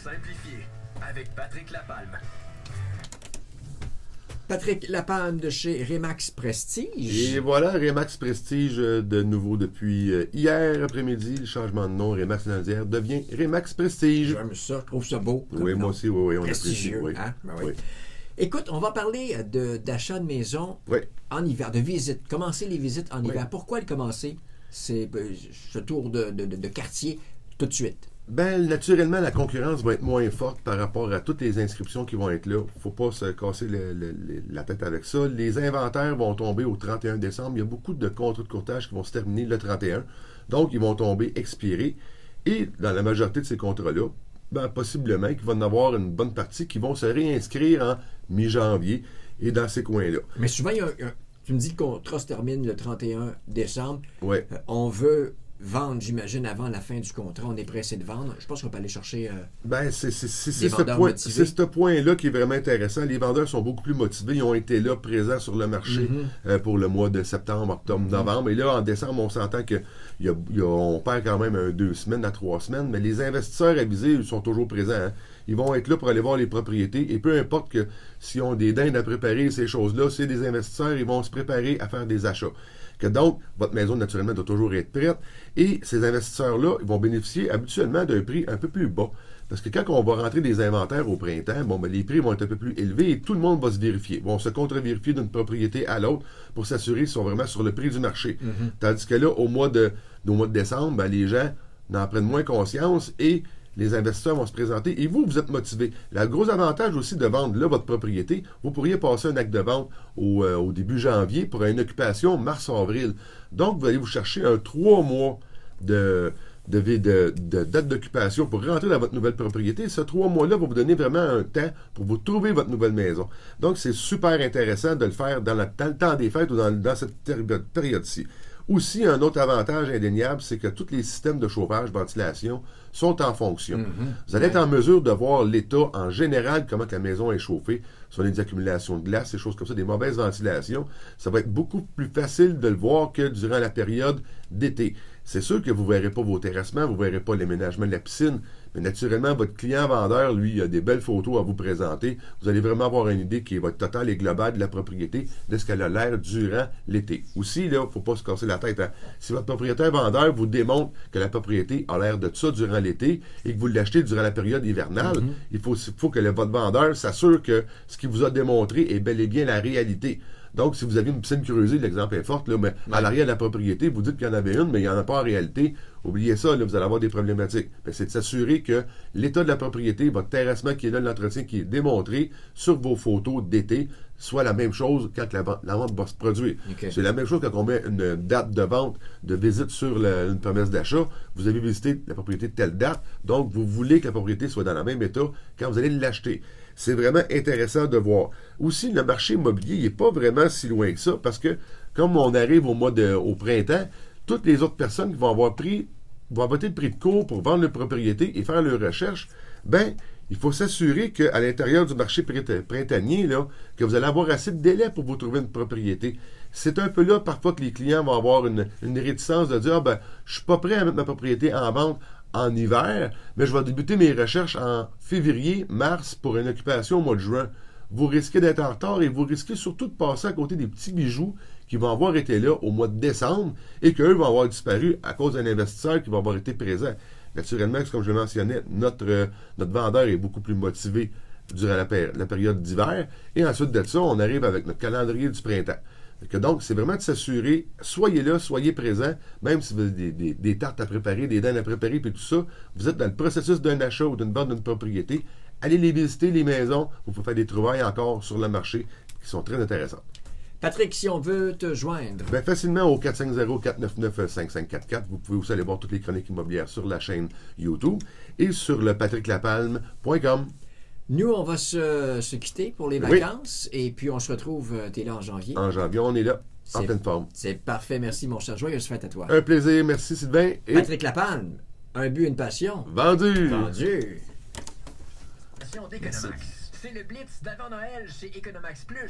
simplifié avec Patrick Lapalme. Patrick Lapalme de chez Remax Prestige. Et voilà, Remax Prestige de nouveau depuis hier après-midi. Le changement de nom, Remax Landière, devient Remax Prestige. J'aime ça, je trouve ça beau. Oui, moi aussi, oui, on prestigieux, apprécie. Oui. Hein? Ben oui. Oui. Écoute, on va parler d'achat de maison en hiver, de visites. Commencer les visites en hiver. Pourquoi le commencer ce tour de quartier tout de suite? Ben, naturellement, la concurrence va être moins forte par rapport à toutes les inscriptions qui vont être là. Il ne faut pas se casser la tête avec ça. Les inventaires vont tomber au 31 décembre. Il y a beaucoup de contrats de courtage qui vont se terminer le 31. Donc, ils vont tomber expirés. Et dans la majorité de ces contrats-là, ben, possiblement qu'il va y en avoir une bonne partie qui vont se réinscrire en mi-janvier et dans ces coins-là. Mais souvent, tu me dis que le contrat se termine le 31 décembre. Oui. On veut vendre, j'imagine, avant la fin du contrat. On est pressé de vendre. Je pense qu'on peut aller chercher c'est ce point-là qui est vraiment intéressant. Les vendeurs sont beaucoup plus motivés. Ils ont été là, présents sur le marché pour le mois de septembre, octobre, novembre. Et là, en décembre, on s'entend qu'on perd quand même 2 semaines à 3 semaines. Mais les investisseurs avisés, ils sont toujours présents. Hein. Ils vont être là pour aller voir les propriétés. Et peu importe que s'ils ont des dindes à préparer, ces choses-là, c'est des investisseurs, ils vont se préparer à faire des achats. Que donc, votre maison, naturellement, doit toujours être prête. Et ces investisseurs-là, ils vont bénéficier habituellement d'un prix un peu plus bas. Parce que quand on va rentrer des inventaires au printemps, les prix vont être un peu plus élevés et tout le monde va se vérifier. Vont se contre-vérifier d'une propriété à l'autre pour s'assurer qu'ils sont vraiment sur le prix du marché. Tandis que là, au mois de décembre, les gens en prennent moins conscience et les investisseurs vont se présenter et vous êtes motivé. Le gros avantage aussi de vendre là votre propriété, vous pourriez passer un acte de vente au début janvier pour une occupation mars-avril. Donc, vous allez vous chercher 3 mois de date d'occupation pour rentrer dans votre nouvelle propriété. Ce 3 mois-là va vous donner vraiment un temps pour vous trouver votre nouvelle maison. Donc, c'est super intéressant de le faire dans le temps des fêtes ou dans cette période-ci. Aussi, un autre avantage indéniable, c'est que tous les systèmes de chauffage, ventilation sont en fonction. Vous allez être en mesure de voir l'état en général, comment la maison est chauffée, sur les accumulations de glace, ces choses comme ça, des mauvaises ventilations. Ça va être beaucoup plus facile de le voir que durant la période d'été. C'est sûr que vous ne verrez pas vos terrassements, vous ne verrez pas l'aménagement de la piscine, mais naturellement, votre client vendeur, lui, il a des belles photos à vous présenter. Vous allez vraiment avoir une idée qui est votre totale et globale de la propriété, de ce qu'elle a l'air durant l'été. Aussi, là, il ne faut pas se casser la tête. Hein. Si votre propriétaire vendeur vous démontre que la propriété a l'air de ça durant l'été et que vous l'achetez durant la période hivernale, il faut que votre vendeur s'assure que ce qu'il vous a démontré est bel et bien la réalité. Donc, si vous avez une piscine creusée, l'exemple est fort, là, mais à l'arrière de la propriété, vous dites qu'il y en avait une, mais il n'y en a pas en réalité. Oubliez ça, là, vous allez avoir des problématiques. Mais c'est de s'assurer que l'état de la propriété, votre terrassement qui est là, l'entretien qui est démontré sur vos photos d'été, soit la même chose quand la vente va se produire. Okay. C'est la même chose quand on met une date de vente, de visite sur une promesse d'achat. Vous avez visité la propriété de telle date, donc vous voulez que la propriété soit dans le même état quand vous allez l'acheter. C'est vraiment intéressant de voir. Aussi, le marché immobilier n'est pas vraiment si loin que ça, parce que comme on arrive au printemps, toutes les autres personnes qui vont voter le prix de cours pour vendre leur propriété et faire leurs recherches, il faut s'assurer qu'à l'intérieur du marché printanier, là, que vous allez avoir assez de délai pour vous trouver une propriété. C'est un peu là, parfois, que les clients vont avoir une réticence de dire je suis pas prêt à mettre ma propriété en vente en hiver, mais je vais débuter mes recherches en février, mars pour une occupation au mois de juin. Vous risquez d'être en retard et vous risquez surtout de passer à côté des petits bijoux qui vont avoir été là au mois de décembre et qu'eux vont avoir disparu à cause d'un investisseur qui va avoir été présent. Naturellement, comme je le mentionnais, notre vendeur est beaucoup plus motivé durant la période d'hiver. Et ensuite de ça, on arrive avec notre calendrier du printemps. Donc, c'est vraiment de s'assurer, soyez là, soyez présents, même si vous avez des tartes à préparer, des dents à préparer, puis tout ça, vous êtes dans le processus d'un achat ou d'une vente d'une propriété, allez les visiter, les maisons, vous pouvez faire des trouvailles encore sur le marché qui sont très intéressantes. Patrick, si on veut te joindre. Facilement au 450-499-5544. Vous pouvez aussi aller voir toutes les chroniques immobilières sur la chaîne YouTube et sur le patricklapalme.com. Nous, on va se quitter pour les vacances et puis on se retrouve, t'es là en janvier. En janvier, on est là, en pleine forme. C'est parfait, merci mon cher. Joyeuse fête à toi. Un plaisir, merci Sylvain. Et Patrick Lapalme, un but, une passion. Vendu! C'est le Blitz d'avant Noël chez Economax Plus.